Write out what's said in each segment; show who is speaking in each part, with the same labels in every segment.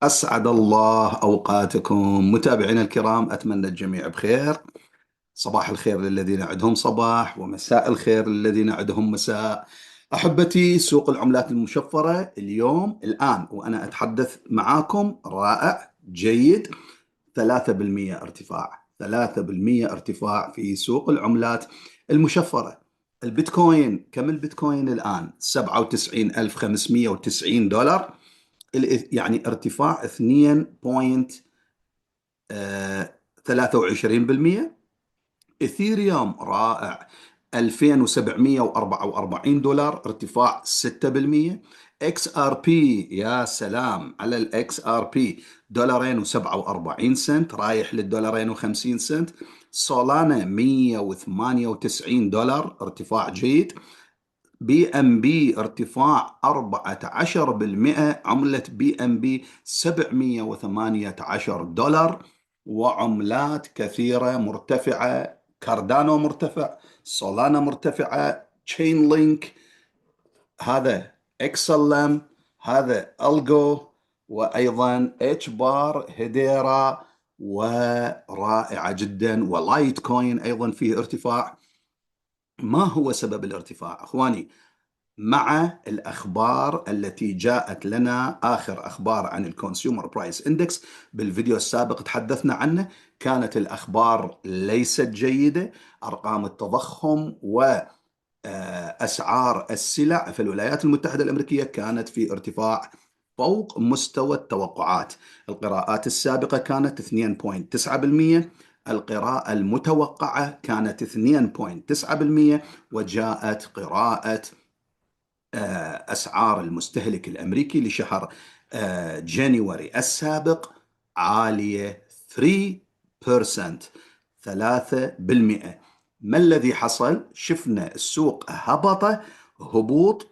Speaker 1: أسعد الله أوقاتكم متابعينا الكرام، أتمنى الجميع بخير. صباح الخير للذين عندهم صباح، ومساء الخير للذين عندهم مساء. أحبتي، سوق العملات المشفرة اليوم الآن وأنا أتحدث معاكم رائع جيد. 3% ارتفاع، 3% ارتفاع في سوق العملات المشفرة. البيتكوين، كم البيتكوين الآن؟ 97590 دولار، يعني ارتفاع 2.23%. اثيريوم رائع، 2744 دولار، ارتفاع 6%. اكس ار بي، يا سلام على الاكس ار بي، دولارين و47 سنت، رايح للدولارين و50 سنت. سولانا 198 دولار، ارتفاع جيد. بي ام بي ارتفاع 14%، عملة بي ام بي 718 دولار. وعملات كثيرة مرتفعة، كاردانو مرتفع، سولانا مرتفعة، تشين لينك، هذا اكسلم، هذا الجو، وايضا اتش بار، هيديرا، ورائعة جدا. ولايت كوين ايضا فيه ارتفاع. ما هو سبب الارتفاع اخواني؟ مع الأخبار التي جاءت لنا، آخر أخبار عن الكونسيومر برايس اندكس بالفيديو السابق تحدثنا عنه، كانت الأخبار ليست جيدة. أرقام التضخم وأسعار السلع في الولايات المتحدة الأمريكية كانت في ارتفاع فوق مستوى التوقعات. القراءات السابقة كانت 2.9%، القراءة المتوقعة كانت 2.9%، وجاءت قراءة أسعار المستهلك الأمريكي لشهر جانيوري السابق عالية 3%، 3%. ما الذي حصل؟ شفنا السوق هبط هبوط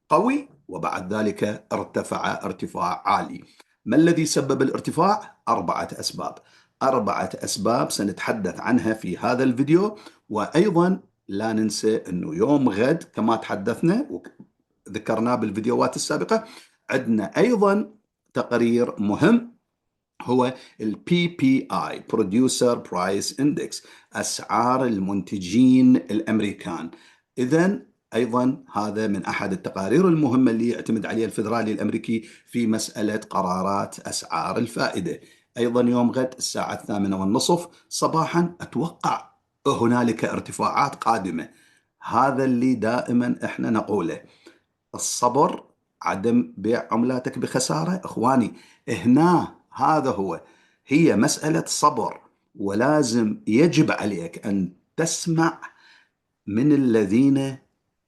Speaker 1: قوي، وبعد ذلك ارتفع ارتفاع عالي. ما الذي سبب الارتفاع؟ 4 أسباب. 4 أسباب سنتحدث عنها في هذا الفيديو. وأيضا لا ننسى أنه يوم غد كما تحدثنا ذكرناه بالفيديوهات السابقة، عندنا أيضا تقرير مهم، هو ال PPI Producer Price Index، أسعار المنتجين الأمريكان. إذن أيضا هذا من أحد التقارير المهمة اللي يعتمد عليها الفيدرالي الأمريكي في مسألة قرارات أسعار الفائدة. أيضا يوم غد الساعة 8:30 صباحا أتوقع هنالك ارتفاعات قادمة. هذا اللي دائما احنا نقوله، الصبر، عدم بيع عملاتك بخسارة اخواني. هنا هذا هو، هي مسألة صبر. ولازم يجب عليك ان تسمع من الذين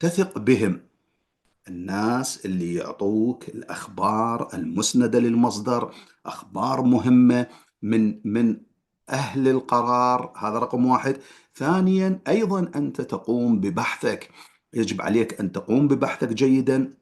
Speaker 1: تثق بهم، الناس اللي يعطوك الأخبار المسندة للمصدر، أخبار مهمة من أهل القرار. هذا رقم واحد. ثانيا أيضا أنت تقوم ببحثك، يجب عليك أن تقوم ببحثك جيدا،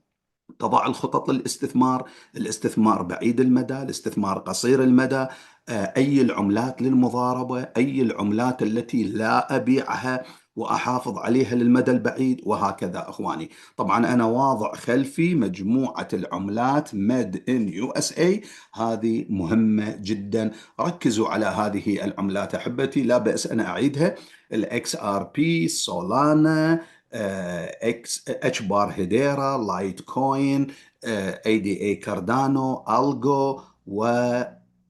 Speaker 1: تضع الخطط للاستثمار، الاستثمار بعيد المدى، الاستثمار قصير المدى، أي العملات للمضاربة، أي العملات التي لا أبيعها وأحافظ عليها للمدى البعيد، وهكذا أخواني. طبعا أنا واضع خلفي مجموعة العملات ميد إن يو اس اي، هذه مهمة جدا. ركزوا على هذه العملات أحبتي، لا بأس أنا أعيدها: الاكس ار بي، سولانا، اكس اتش بار، هيديرا، لايت كوين، اي دي اي كاردانو، الجو،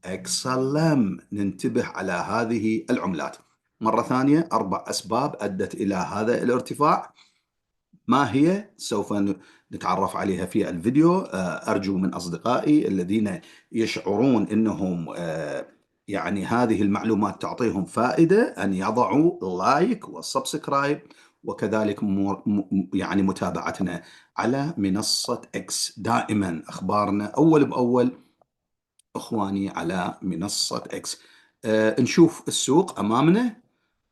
Speaker 1: واكسلم. ننتبه على هذه العملات. مرة ثانية، 4 أسباب أدت إلى هذا الارتفاع. ما هي؟ سوف نتعرف عليها في الفيديو. أرجو من أصدقائي الذين يشعرون أنهم يعني هذه المعلومات تعطيهم فائدة أن يضعوا لايك وسبسكرايب، وكذلك يعني متابعتنا على منصة اكس. دائما أخبارنا أول بأول أخواني على منصة اكس. نشوف السوق أمامنا.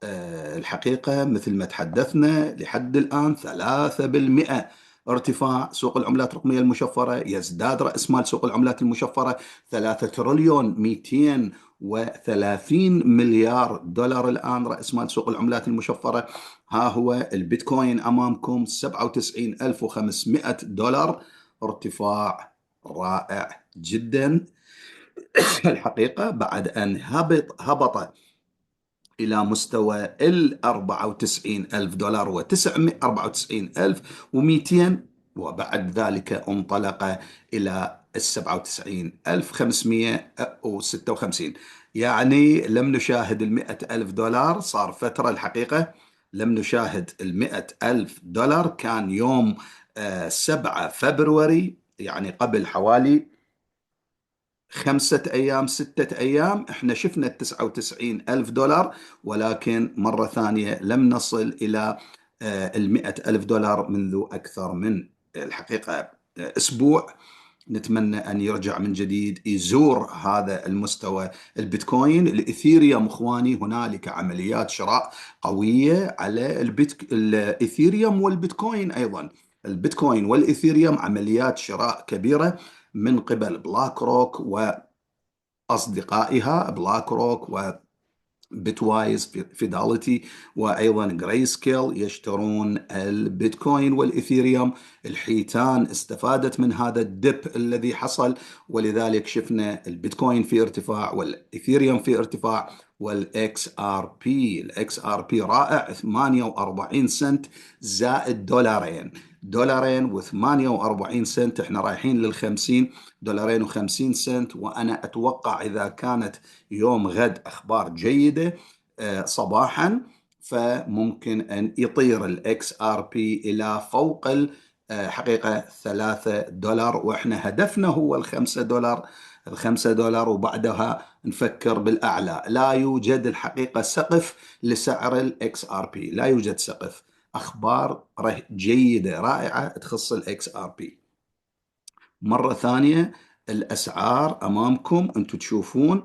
Speaker 1: الحقيقة مثل ما تحدثنا لحد الآن 3% ارتفاع. سوق العملات الرقمية المشفرة يزداد رأس مال سوق العملات المشفرة 3 تريليون 230 مليار دولار الآن رأس مال سوق العملات المشفرة. ها هو البيتكوين أمامكم 97500 دولار، ارتفاع رائع جدا. الحقيقة بعد أن هبط إلى مستوى ال 94 ألف دولار و 994 ألف و200، وبعد ذلك انطلق إلى ال 97 ألف 556. يعني لم نشاهد ال 100 ألف دولار، صار فترة الحقيقة لم نشاهد ال 100 ألف دولار. كان يوم 7 فبراير، يعني قبل حوالي 5 أيام 6 أيام احنا شفنا ال 99 ألف دولار، ولكن مرة ثانية لم نصل إلى ال 100 ألف دولار منذ أكثر من الحقيقة أسبوع. نتمنى أن يرجع من جديد يزور هذا المستوى البيتكوين. الإثيريوم أخواني، هنالك عمليات شراء قوية على الإثيريوم والبيتكوين أيضا. البيتكوين والإثيريوم عمليات شراء كبيرة من قبل بلاك روك وأصدقائها، بلاك روك بتوايز، فيداليتي، وايضا جراي سكيل، يشترون البيتكوين والاثيريوم. الحيتان استفادت من هذا الدب الذي حصل، ولذلك شفنا البيتكوين في ارتفاع والاثيريوم في ارتفاع. والاكس ار بي، الاكس ار بي رائع، 48 سنت زائد دولارين، دولارين و48 سنت. احنا رايحين لل50 دولارين و50 سنت. وانا اتوقع اذا كانت يوم غد أخبار جيدة صباحا، فممكن أن يطير الإكس آر بي إلى فوق حقيقة 3 دولار، وإحنا هدفنا هو ال5 دولار، ال5 دولار، وبعدها نفكر بالأعلى. لا يوجد الحقيقة سقف لسعر الإكس آر بي، لا يوجد سقف. أخبار جيدة رائعة تخص الإكس آر بي. مرة ثانية الأسعار أمامكم أنتم تشوفون،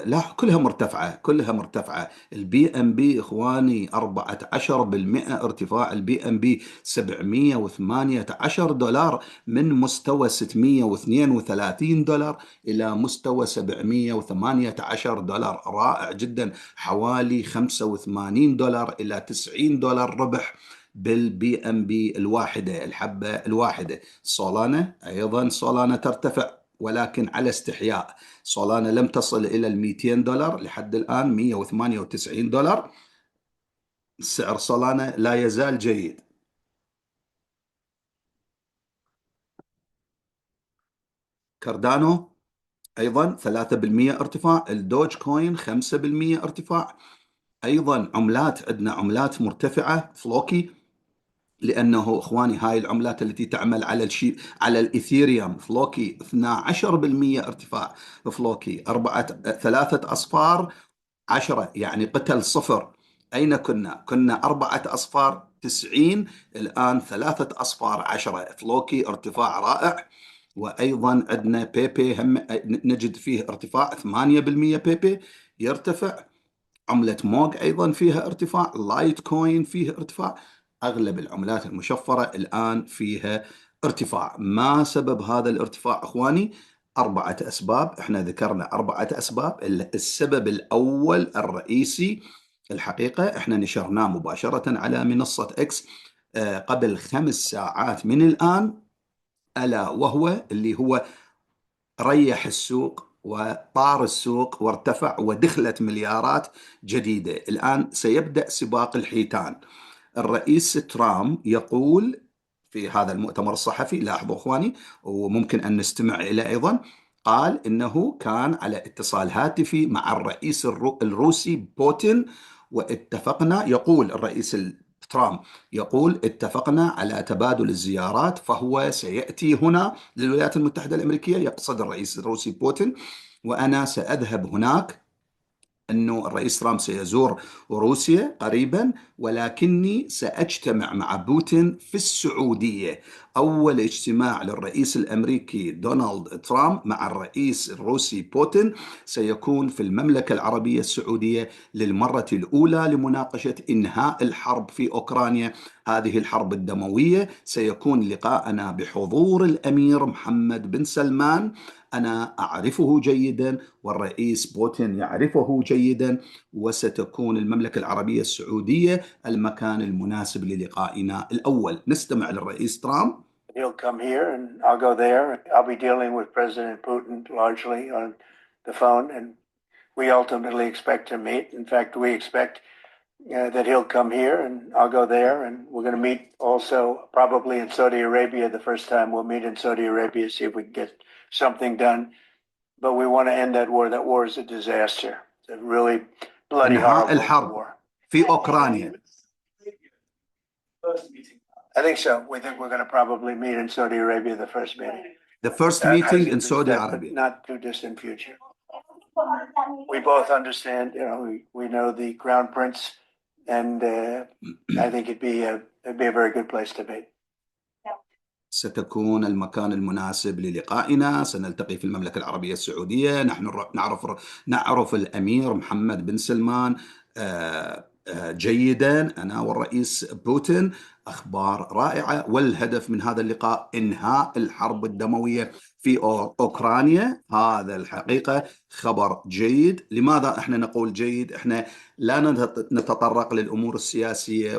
Speaker 1: لا كلها مرتفعة، كلها مرتفعة. البي ام بي إخواني 14% ارتفاع، البي ام بي 718 دولار من مستوى 632 دولار إلى مستوى 718 دولار، رائع جدا. حوالي 85 دولار إلى 90 دولار ربح بالبي ام بي الواحدة، الحبة الواحدة. سولانا أيضا، سولانا ترتفع ولكن على استحياء. سولانا لم تصل إلى ال 200 دولار لحد الآن، 198 دولار. سعر سولانا لا يزال جيد. كاردانو أيضا 3% ارتفاع، الدوج كوين 5% ارتفاع. أيضا عملات، عندنا عملات مرتفعة. فلوكي، لأنه إخواني هاي العملات التي تعمل على على الإثيريوم، فلوكي 12% ارتفاع. فلوكي 3 أصفار 10، يعني قتل صفر. أين كنا؟ كنا 4 أصفار 90، الآن 3 أصفار 10. فلوكي ارتفاع رائع. وأيضا عندنا بيبي، هم نجد فيه ارتفاع 8%، بيبي يرتفع. عملة موج أيضا فيها ارتفاع، لايت كوين فيه ارتفاع. أغلب العملات المشفرة الآن فيها ارتفاع. ما سبب هذا الارتفاع أخواني؟ 4 أسباب، احنا ذكرنا 4 أسباب. السبب الأول الرئيسي الحقيقة احنا نشرناه مباشرة على منصة اكس قبل 5 ساعات من الآن، ألا وهو اللي هو ريح السوق وطار السوق وارتفع ودخلت مليارات جديدة. الآن سيبدأ سباق الحيتان. الرئيس ترامب يقول في هذا المؤتمر الصحفي، لاحظوا اخواني وممكن ان نستمع اليه ايضا، قال انه كان على اتصال هاتفي مع الرئيس الروسي بوتين، واتفقنا، يقول الرئيس ترامب، يقول اتفقنا على تبادل الزيارات، فهو سيأتي هنا للولايات المتحدة الأمريكية، يقصد الرئيس الروسي بوتين، وأنا سأذهب هناك. أنه الرئيس ترامب سيزور روسيا قريبا، ولكني سأجتمع مع بوتين في السعودية. أول اجتماع للرئيس الأمريكي دونالد ترامب مع الرئيس الروسي بوتين سيكون في المملكة العربية السعودية للمرة الأولى لمناقشة إنهاء الحرب في أوكرانيا، هذه الحرب الدموية. سيكون لقاءنا بحضور الأمير محمد بن سلمان، أنا أعرفه جيدا والرئيس بوتين يعرفه جيدا، وستكون المملكة العربية السعودية المكان المناسب للقائنا الأول. نستمع للرئيس ترامب.
Speaker 2: he'll come here and I'll go there. I'll be dealing with President Putin largely on the phone, and we ultimately expect to meet. In fact, we expect that he'll come here and I'll go there, and we're going to meet also probably in Saudi Arabia. The first time we'll meet in Saudi Arabia, see if we can get something done. But we want to end that war. That war is a disaster. It's a really bloody,
Speaker 1: إنهاء
Speaker 2: horrible
Speaker 1: الحرب
Speaker 2: war.
Speaker 1: في أوكرانيا.
Speaker 2: I think so. We think we're going to probably meet in Saudi Arabia, the first meeting.
Speaker 1: The first meeting in Saudi Arabia.
Speaker 2: Not too distant future. We both understand, we know the Crown Prince, and I think it'd be a very good place to be.
Speaker 1: ستكون المكان المناسب للقائنا. سنلتقي في المملكة العربية السعودية. نحن نعرف الأمير محمد بن سلمان جيدا، أنا والرئيس بوتين. أخبار رائعة، والهدف من هذا اللقاء إنهاء الحرب الدموية في أوكرانيا. هذا الحقيقة خبر جيد. لماذا احنا نقول جيد؟ احنا لا نتطرق للأمور السياسية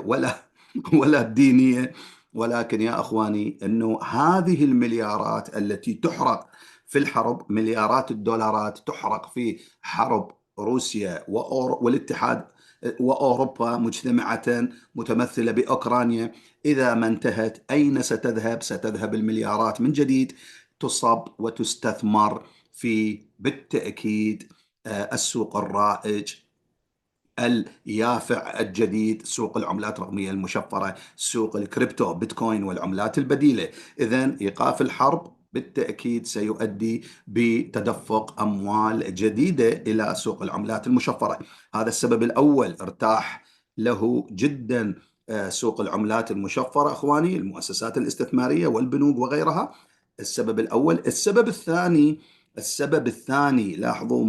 Speaker 1: ولا الدينية، ولكن يا أخواني أنه هذه المليارات التي تحرق في الحرب، مليارات الدولارات تحرق في حرب روسيا والاتحاد وأوروبا مجتمعة متمثلة بأوكرانيا، إذا ما انتهت أين ستذهب؟ ستذهب المليارات من جديد، تصب وتستثمر في بالتأكيد السوق الرائج اليافع الجديد، سوق العملات الرقمية المشفرة، سوق الكريبتو بيتكوين والعملات البديلة. إذن إيقاف الحرب بالتأكيد سيؤدي بتدفق أموال جديدة إلى سوق العملات المشفرة. هذا السبب الأول ارتاح له جدا سوق العملات المشفرة أخواني، المؤسسات الاستثمارية والبنوك وغيرها. السبب الأول. السبب الثاني لاحظوا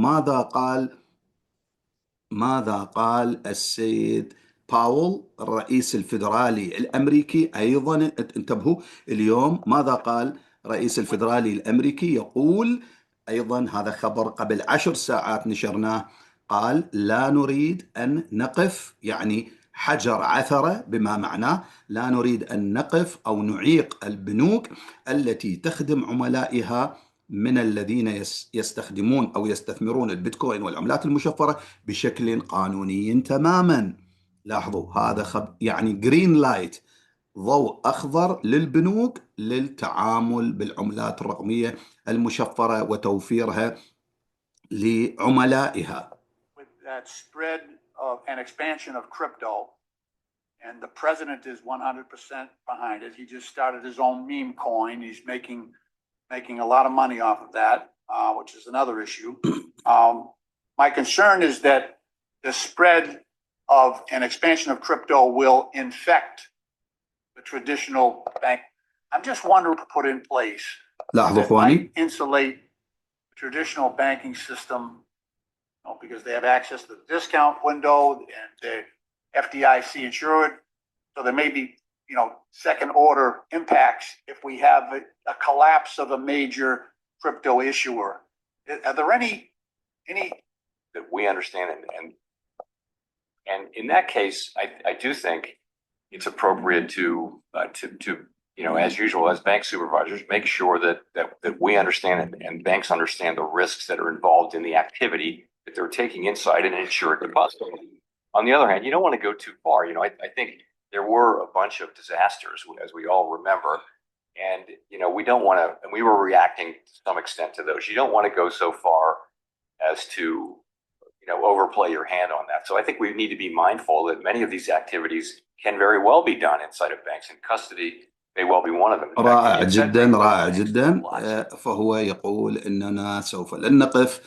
Speaker 1: ماذا قال السيد باول الرئيس الفيدرالي الأمريكي. أيضا انتبهوا اليوم ماذا قال رئيس الفيدرالي الأمريكي، يقول أيضا، هذا خبر قبل 10 ساعات نشرناه، قال لا نريد أن نقف، يعني حجر عثرة، بما معناه لا نريد أن نقف أو نعيق البنوك التي تخدم عملائها من الذين يستخدمون أو يستثمرون البيتكوين والعملات المشفرة بشكل قانوني تماما. لاحظوا هذا يعني جرين لايت، ضوء أخضر للبنوك للتعامل بالعملات الرقمية المشفرة وتوفيرها لعملائها.
Speaker 3: With that spread of an expansion of crypto, and the president is 100% behind it. He just started his own meme coin. He's making a lot of money off of that, which is another issue. My concern is that the spread of an expansion of crypto will infect the traditional bank. I'm just wondering to put in place that might insulate the traditional banking system, because they have access to the discount window and the FDIC insured. So there may be, second order impacts if we have a collapse of a major crypto issuer. Are there any
Speaker 4: that we understand, and in that case, I do think it's appropriate to as usual, as bank supervisors, make sure that we understand and banks understand the risks that are involved in the activity that they're taking inside an insured depository. On the other hand, you don't want to go too far. I think there were a bunch of disasters, as we all remember, and we don't want to, and we were reacting to some extent to those. You don't want to go so far as to overplay your hand on that. So I think we need to be mindful that many of these activities can very well be done inside of banks, and custody may well be one of them.
Speaker 1: رائع جدا، رائع جدا. فهو يقول إننا سوف لن نقف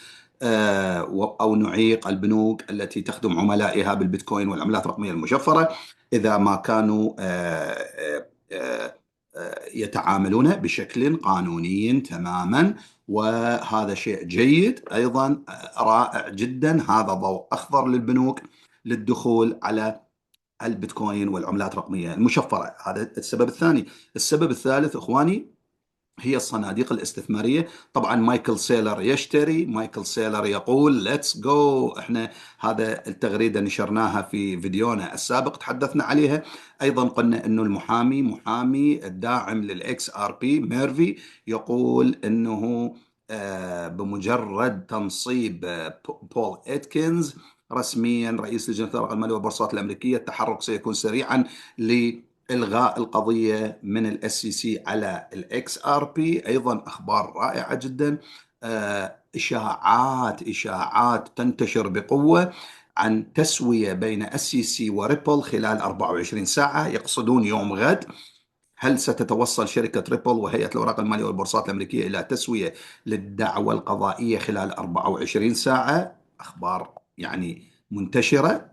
Speaker 1: أو نعيق البنوك التي تخدم عملائها بالبيتكوين والعملات الرقمية المشفرة إذا ما كانوا يتعاملون بشكل قانوني تماما. وهذا شيء جيد أيضا، رائع جدا. هذا ضوء أخضر للبنوك للدخول على البيتكوين والعملات الرقمية المشفرة. هذا السبب الثاني. السبب الثالث إخواني، هي الصناديق الاستثمارية. طبعا مايكل سيلر يشتري، مايكل سيلر يقول ليتس جو. احنا هذا التغريدة نشرناها في فيديونا السابق تحدثنا عليها. ايضا قلنا انه محامي الداعم للاكس ار بي ميرفي يقول انه بمجرد تنصيب بول اتكنز رسميا رئيس لجنة الأوراق المالية والبورصات الأمريكية، التحرك سيكون سريعا إلغاء القضية من الاس سي سي على الاكس ار بي. ايضا اخبار رائعة جدا، اشاعات تنتشر بقوة عن تسوية بين اس سي سي وريبل خلال 24 ساعة، يقصدون يوم غد. هل ستتوصل شركة ريبل وهيئة الأوراق المالية والبورصات الأمريكية إلى تسوية للدعوى القضائية خلال 24 ساعة؟ أخبار يعني منتشرة.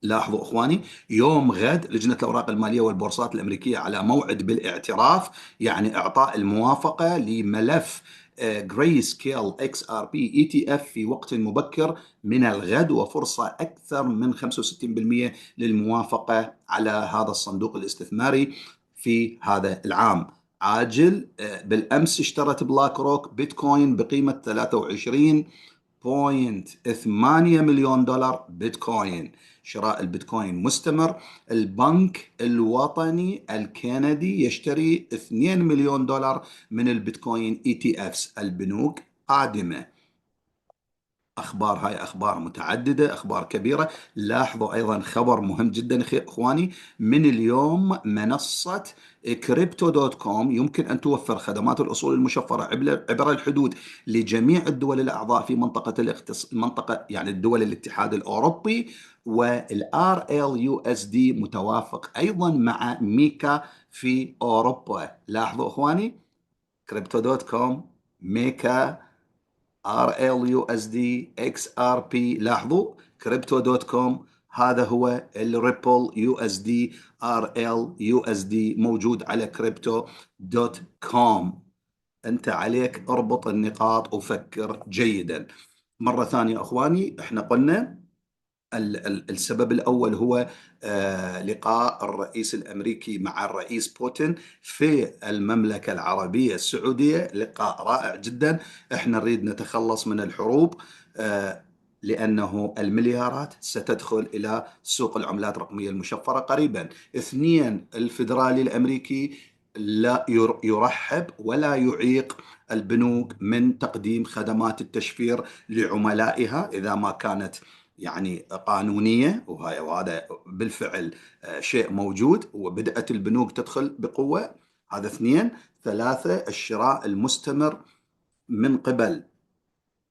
Speaker 1: لاحظوا اخواني، يوم غد لجنه الاوراق الماليه والبورصات الامريكيه على موعد بالاعتراف، يعني اعطاء الموافقه لملف جراي سكيل اكس ار بي اي تي اف في وقت مبكر من الغد، وفرصه اكثر من 65% للموافقه على هذا الصندوق الاستثماري في هذا العام. عاجل. بالامس اشترت بلاك روك بيتكوين بقيمه 23.8 مليون دولار بيتكوين. شراء البيتكوين مستمر. البنك الوطني الكندي يشتري 2 مليون دولار من البيتكوين اي تي افس. البنوك قادمة. هاي أخبار متعددة، أخبار كبيرة. لاحظوا أيضا خبر مهم جدا إخواني، من اليوم منصة كريبتو دوت كوم يمكن أن توفر خدمات الأصول المشفرة عبر الحدود لجميع الدول الأعضاء في منطقة يعني الدول الاتحاد الأوروبي. والار ال يو اس دي متوافق أيضا مع ميكا في أوروبا. لاحظوا إخواني، كريبتو دوت كوم، ميكا، ار ال يو اس دي، اكس ار بي. لاحظوا كريبتو دوت كوم هذا هو الريبل يو اس دي، ار ال يو اس دي موجود على كريبتو دوت كوم. انت عليك اربط النقاط وفكر جيدا. مرة ثانية اخواني، احنا قلنا السبب الأول هو لقاء الرئيس الأمريكي مع الرئيس بوتين في المملكة العربية السعودية. لقاء رائع جدا. احنا نريد نتخلص من الحروب، لأنه المليارات ستدخل إلى سوق العملات الرقمية المشفرة قريبا. اثنين، الفيدرالي الأمريكي لا يرحب ولا يعيق البنوك من تقديم خدمات التشفير لعملائها إذا ما كانت يعني قانونية، وهذا بالفعل شيء موجود وبدأت البنوك تدخل بقوة. هذا اثنين. ثلاثة، الشراء المستمر من قبل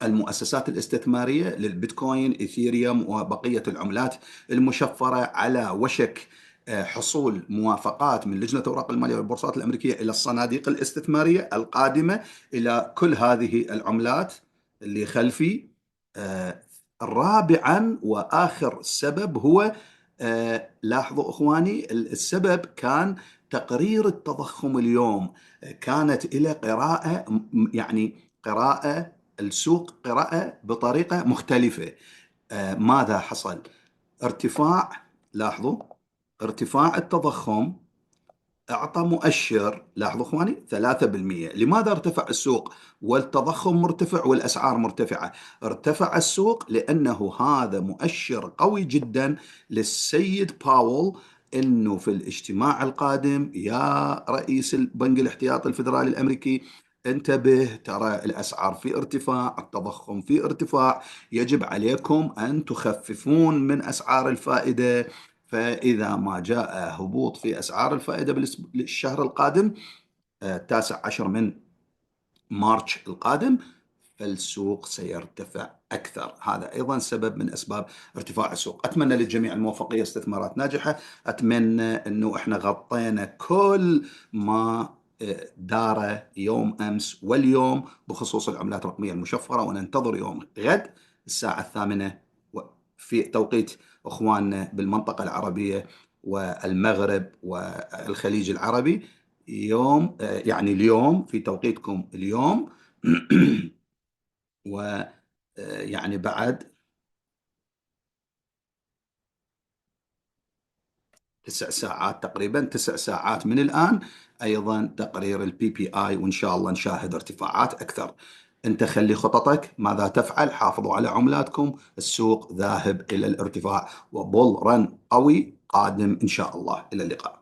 Speaker 1: المؤسسات الاستثمارية للبيتكوين، إيثيريوم وبقية العملات المشفرة، على وشك حصول موافقات من لجنة الأوراق المالية والبورصات الأمريكية إلى الصناديق الاستثمارية القادمة إلى كل هذه العملات اللي خلفي. رابعا وآخر سبب هو، لاحظوا إخواني، السبب كان تقرير التضخم اليوم. كانت إلى قراءة، يعني قراءة السوق قراءة بطريقة مختلفة. ماذا حصل؟ ارتفاع. لاحظوا ارتفاع التضخم أعطى مؤشر، لاحظوا إخواني، 3%. لماذا ارتفع السوق والتضخم مرتفع والأسعار مرتفعة؟ ارتفع السوق لأنه هذا مؤشر قوي جدا للسيد باول، أنه في الاجتماع القادم يا رئيس البنك الاحتياطي الفيدرالي الأمريكي، انتبه، ترى الأسعار في ارتفاع، التضخم في ارتفاع، يجب عليكم أن تخففون من أسعار الفائدة. فإذا ما جاء هبوط في أسعار الفائدة بالشهر القادم، 19 من مارش القادم، فالسوق سيرتفع أكثر. هذا أيضا سبب من أسباب ارتفاع السوق. أتمنى للجميع الموفقية، استثمارات ناجحة. أتمنى أنه إحنا غطينا كل ما دار يوم أمس واليوم بخصوص العملات الرقمية المشفرة، وننتظر يوم غد الساعة 8 في توقيت أخواننا بالمنطقة العربية والمغرب والخليج العربي. يوم يعني اليوم في توقيتكم اليوم. ويعني بعد 9 ساعات تقريبا، 9 ساعات من الآن أيضا تقرير البي بي آي، وإن شاء الله نشاهد ارتفاعات أكثر. أنت خلي خططك ماذا تفعل، حافظوا على عملاتكم، السوق ذاهب إلى الارتفاع وبول رن قوي قادم إن شاء الله. إلى اللقاء.